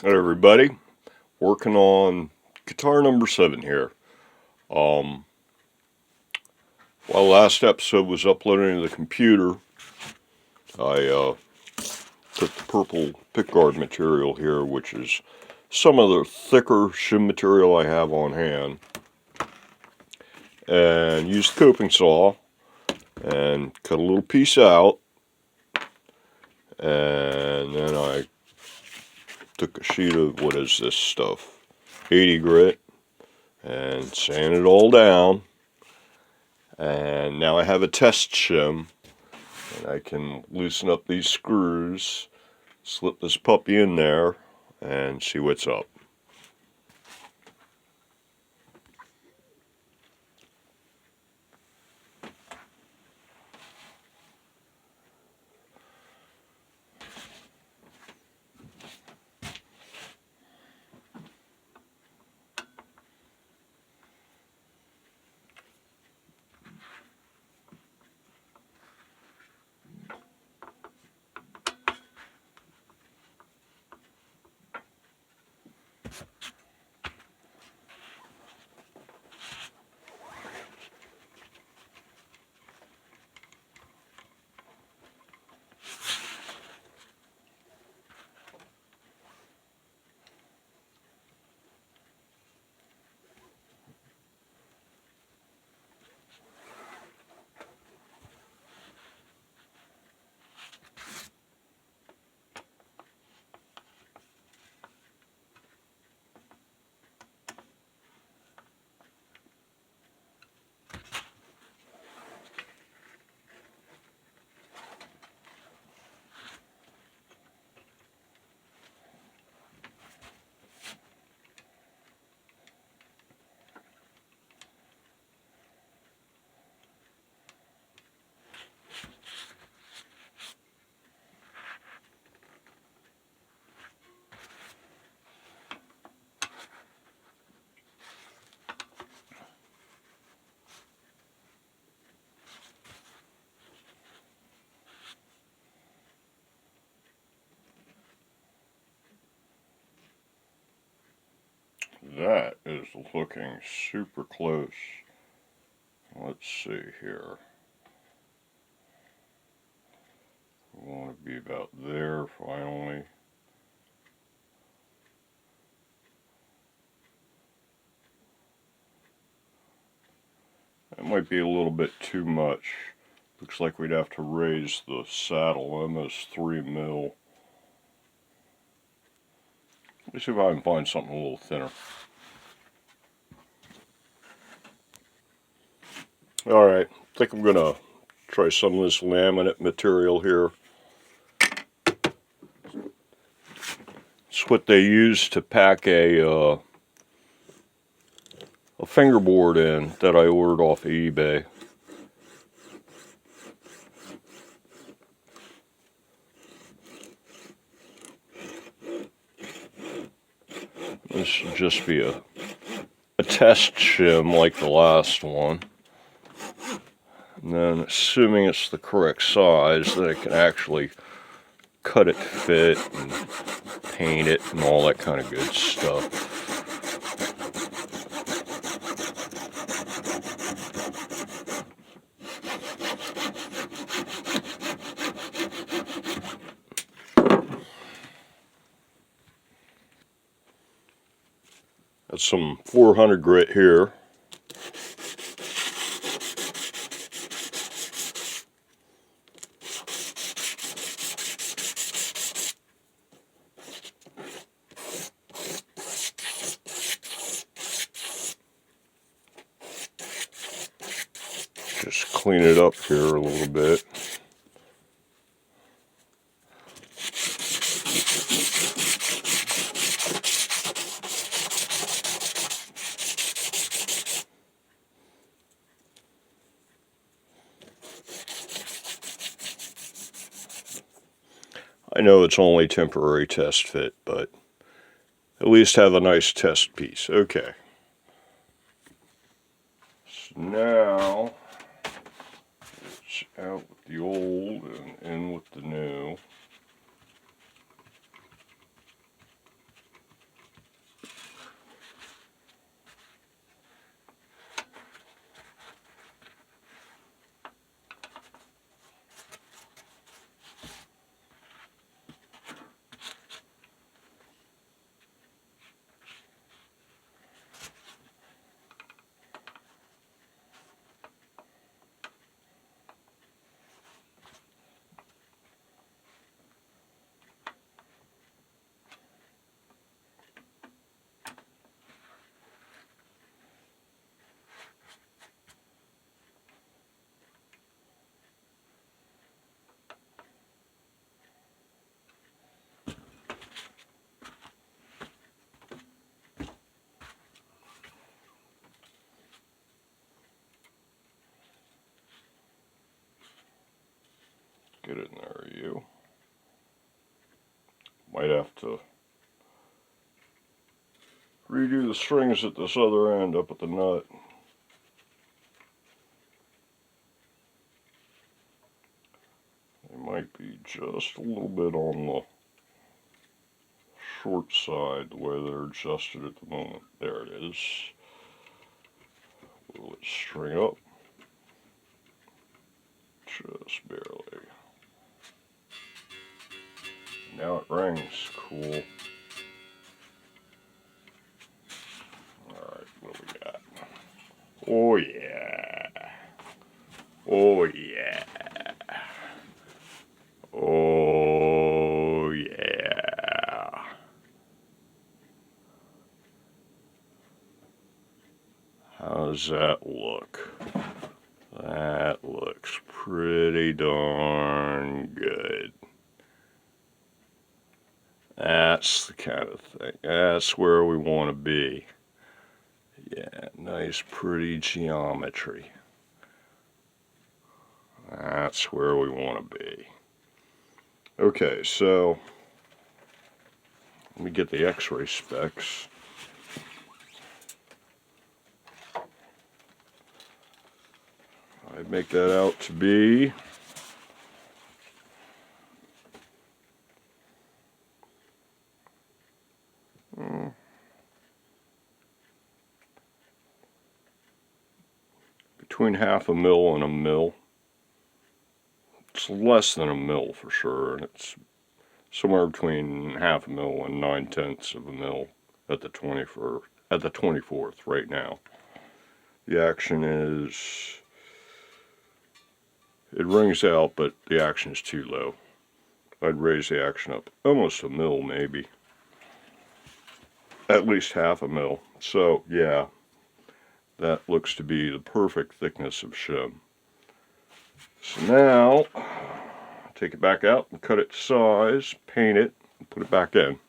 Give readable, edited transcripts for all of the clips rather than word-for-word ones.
Hey everybody, working on guitar number 7 here. While last episode was uploading to the computer, I took the purple pickguard material here, which is some of the thicker shim material I have on hand, and used the coping saw and cut a little piece out, and then I took a sheet of, what is this stuff, 80 grit, and sanded it all down. And now I have a test shim, and I can loosen up these screws, slip this puppy in there, and see what's up. That is looking super close. Let's see here. We want to be about there finally. That might be a little bit too much. Looks like we'd have to raise the saddle almost 3 mil. Let me see if I can find something a little thinner. Alright, I think I'm going to try some of this laminate material here. It's what they use to pack a fingerboard in that I ordered off of eBay. This should just be a test shim like the last one. And then, assuming it's the correct size, then I can actually cut it fit and paint it and all that kind of good stuff. That's some 400 grit here. Just clean it up here a little bit. I know it's only temporary test fit, but at least have a nice test piece. Okay. So now it's out with the old and in with the new. to redo the strings at this other end up at the nut. They might be just a little bit on the short side the way they're adjusted at the moment. There it is. Will it string up? Just barely. Now it rings. Cool. Alright, what we got? Oh yeah. Oh yeah. Oh yeah. How does that look? That looks pretty darn good. That's the kind of thing. That's where we want to be. Yeah, nice pretty geometry. That's where we want to be. Okay, so let me get the X-ray specs. I make that out to be between 1/2 mil and 1 mil. It's less than 1 mil for sure, and it's somewhere between 1/2 mil and 9/10 of a mil at the 24th right now. The action is, it rings out, but the action is too low. I'd raise the action up almost 1 mil maybe. At least 1/2 mil. So yeah, that looks to be the perfect thickness of shim. So now, take it back out and cut it to size, paint it, and put it back in.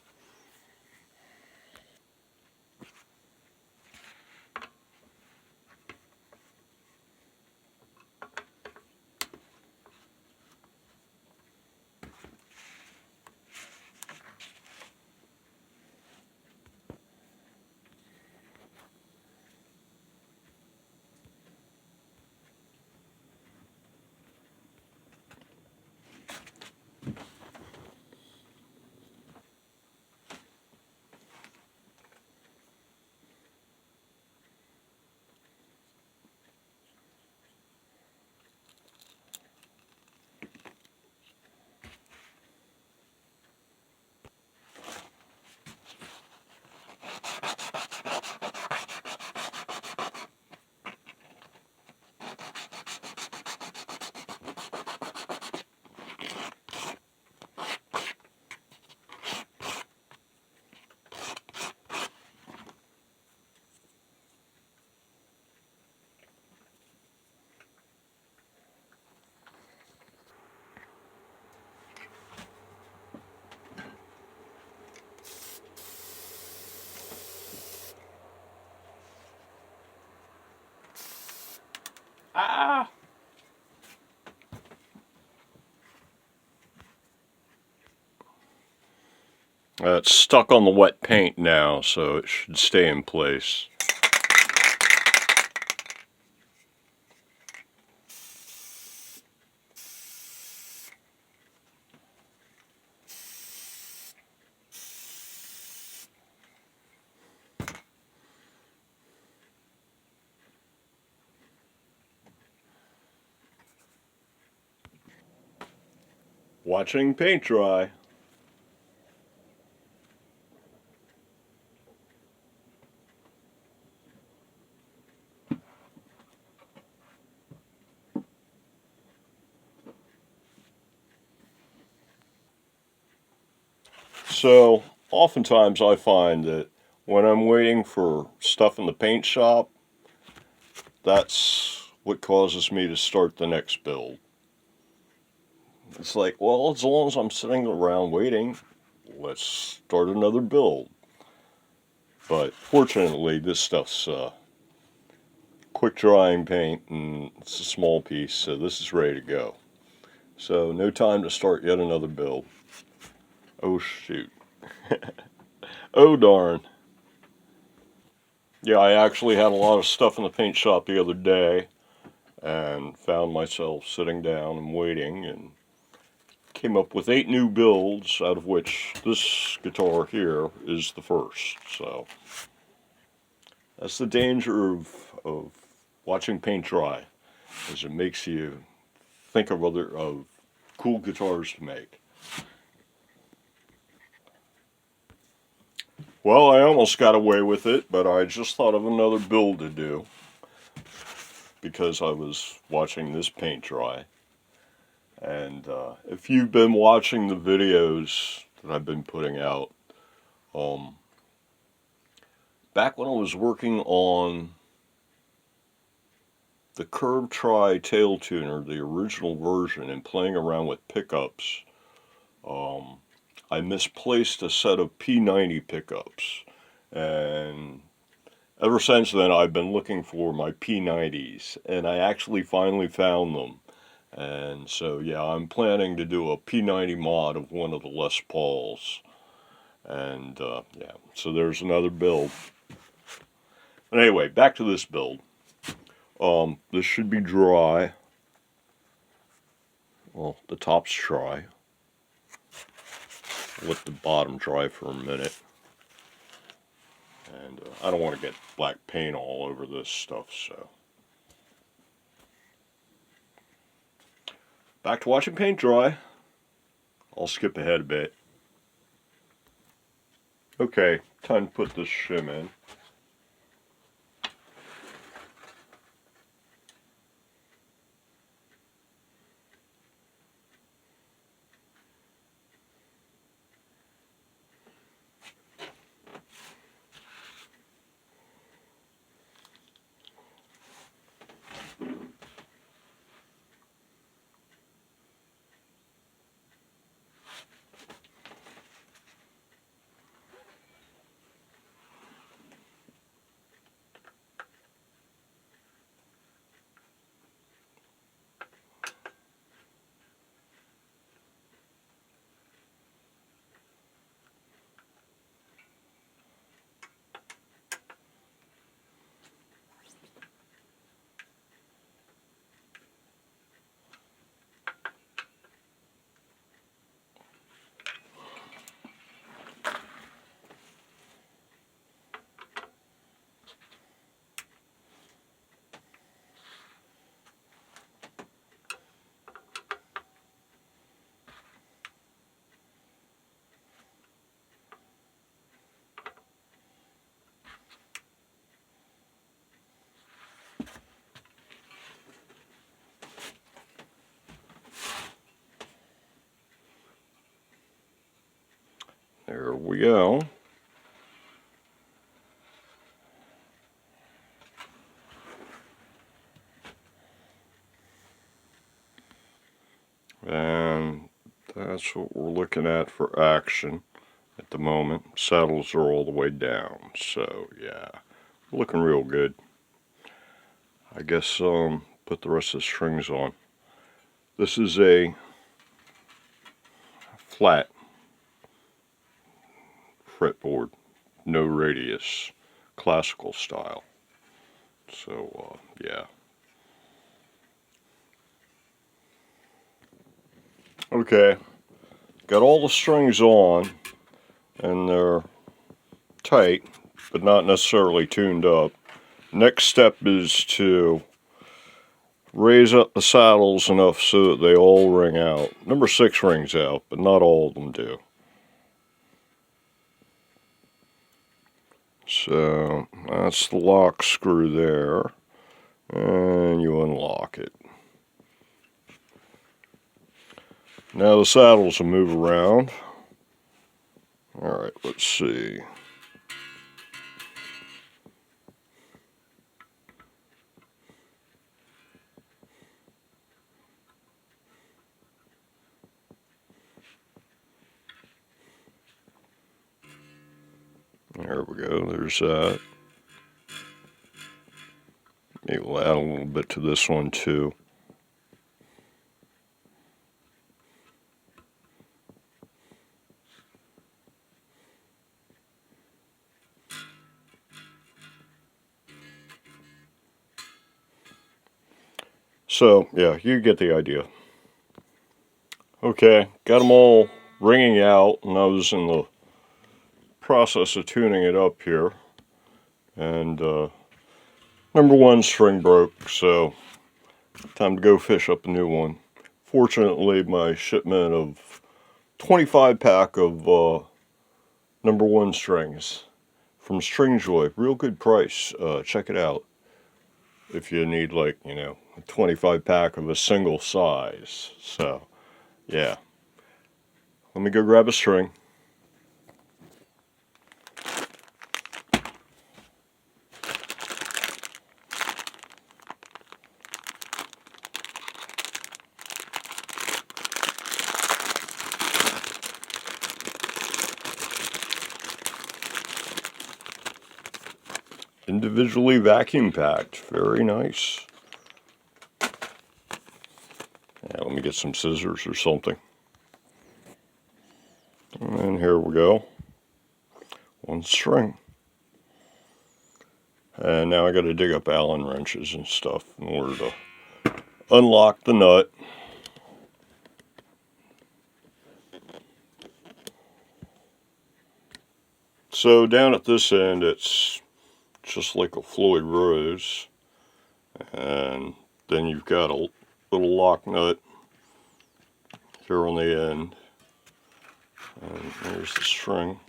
Ah! It's stuck on the wet paint now, so it should stay in place. Watching paint dry. So, oftentimes I find that when I'm waiting for stuff in the paint shop, that's what causes me to start the next build. It's like, well, as long as I'm sitting around waiting, let's start another build. But fortunately, this stuff's quick drying paint, and it's a small piece, so this is ready to go. So no time to start yet another build. Oh shoot, Oh darn. Yeah, I actually had a lot of stuff in the paint shop the other day and found myself sitting down and waiting and came up with 8 new builds, out of which this guitar here is the first. So that's the danger of watching paint dry, is it makes you think of cool guitars to make. Well, I almost got away with it, but I just thought of another build to do because I was watching this paint dry. And if you've been watching the videos that I've been putting out, back when I was working on the Curve Tri tail tuner, the original version, and playing around with pickups, I misplaced a set of P90 pickups. And ever since then, I've been looking for my P90s, and I actually finally found them. And so, yeah, I'm planning to do a P90 mod of one of the Les Pauls. And, yeah, so there's another build. But anyway, back to this build. This should be dry. Well, the top's dry. Let the bottom dry for a minute. And I don't want to get black paint all over this stuff, so. Back to watching paint dry. I'll skip ahead a bit. Okay, time to put this shim in. There we go. And that's what we're looking at for action at the moment. Saddles are all the way down, so yeah, looking real good. I guess put the rest of the strings on. This is a flat fretboard, no radius, classical style. So yeah. Okay, got all the strings on, and they're tight, but not necessarily tuned up. Next step is to raise up the saddles enough so that they all ring out. Number 6 rings out, but not all of them do. So that's the lock screw there, and you unlock it. Now the saddles will move around. Alright, let's see. There we go, there's that. Maybe we'll add a little bit to this one too. So, yeah, you get the idea. Okay, got them all ringing out, and I was in the process of tuning it up here. And number one string broke, so time to go fish up a new one. Fortunately, my shipment of 25 pack of number one strings from String Joy, real good price. Check it out if you need, like, you know, a 25 pack of a single size. So, yeah. Let me go grab a string. Individually vacuum packed. Very nice. Yeah, let me get some scissors or something. And here we go. One string. And now I got to dig up Allen wrenches and stuff in order to unlock the nut. So down at this end, it's just like a Floyd Rose. And then you've got a little lock nut here on the end. And there's the string.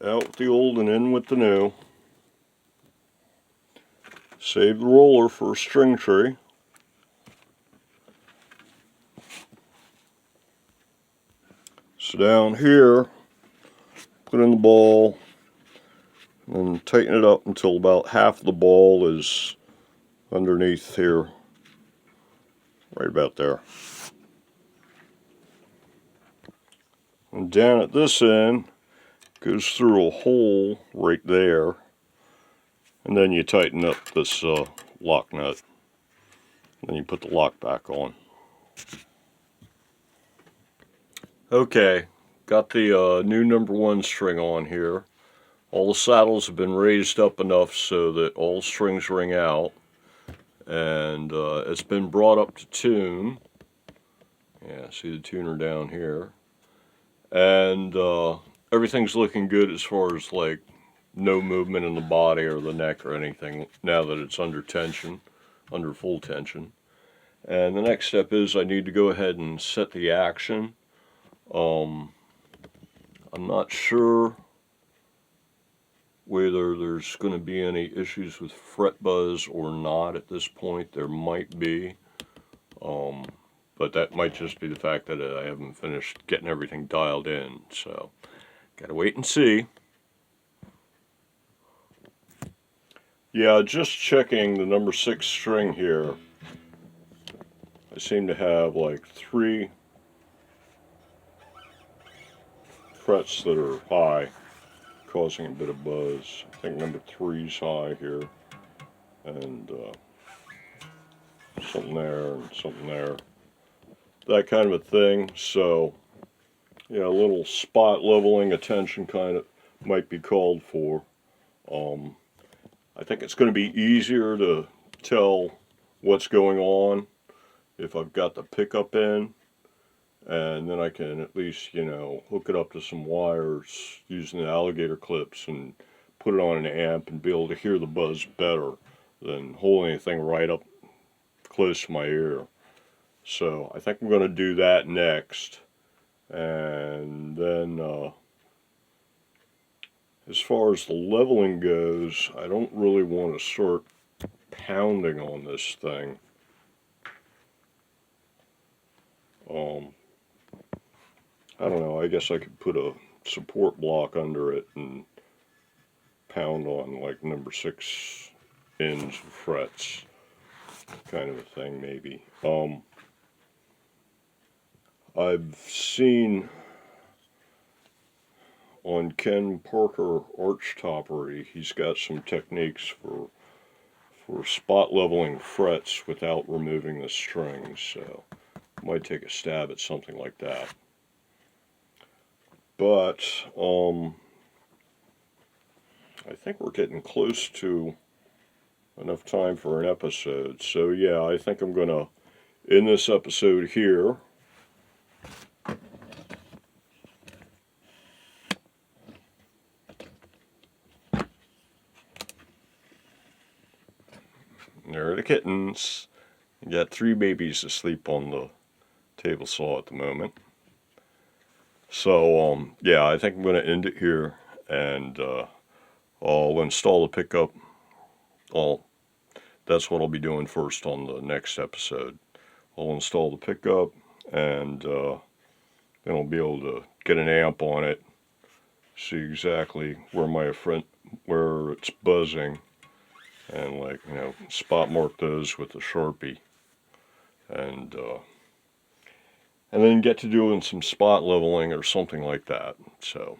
Out with the old and in with the new. Save the roller for a string tree. So down here, put in the ball and tighten it up until about half the ball is underneath here. Right about there. And down at this end, goes through a hole right there. And then you tighten up this lock nut. Then you put the lock back on. Okay, got the new number one string on here. All the saddles have been raised up enough so that all strings ring out. And it's been brought up to tune. Yeah, see the tuner down here. And everything's looking good as far as, like, no movement in the body or the neck or anything now that it's under tension, under full tension. And the next step is I need to go ahead and set the action. I'm not sure whether there's going to be any issues with fret buzz or not at this point. There might be. But that might just be the fact that I haven't finished getting everything dialed in. So, gotta wait and see. Yeah, just checking the number 6 string here. I seem to have like 3 frets that are high, causing a bit of buzz. I think number 3's high here, and something there, and something there. That kind of a thing. So, yeah, a little spot leveling attention kind of might be called for. I think it's going to be easier to tell what's going on if I've got the pickup in, and then I can at least, you know, hook it up to some wires using the alligator clips and put it on an amp and be able to hear the buzz better than holding anything right up close to my ear. So I think I'm going to do that next. And then as far as the leveling goes, I don't really want to start pounding on this thing. I don't know, I guess I could put a support block under it and pound on like number 6 ends of frets, kind of a thing maybe. I've seen on Ken Parker Arch Toppery, he's got some techniques for spot leveling frets without removing the strings, so I might take a stab at something like that. But I think we're getting close to enough time for an episode. So yeah, I think I'm gonna end this episode here. There are the kittens. You got 3 babies asleep on the table saw at the moment. So yeah, I think I'm gonna end it here, and I'll install the pickup. That's what I'll be doing first on the next episode. I'll install the pickup, and then I'll be able to get an amp on it, see exactly where it's buzzing, and spot mark those with a Sharpie, and then get to doing some spot leveling or something like that. So,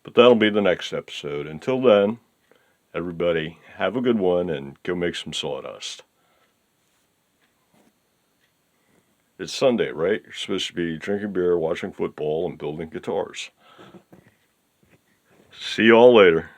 but that'll be the next episode. Until then, everybody, have a good one and go make some sawdust. It's Sunday, right? You're supposed to be drinking beer, watching football, and building guitars. See y'all later.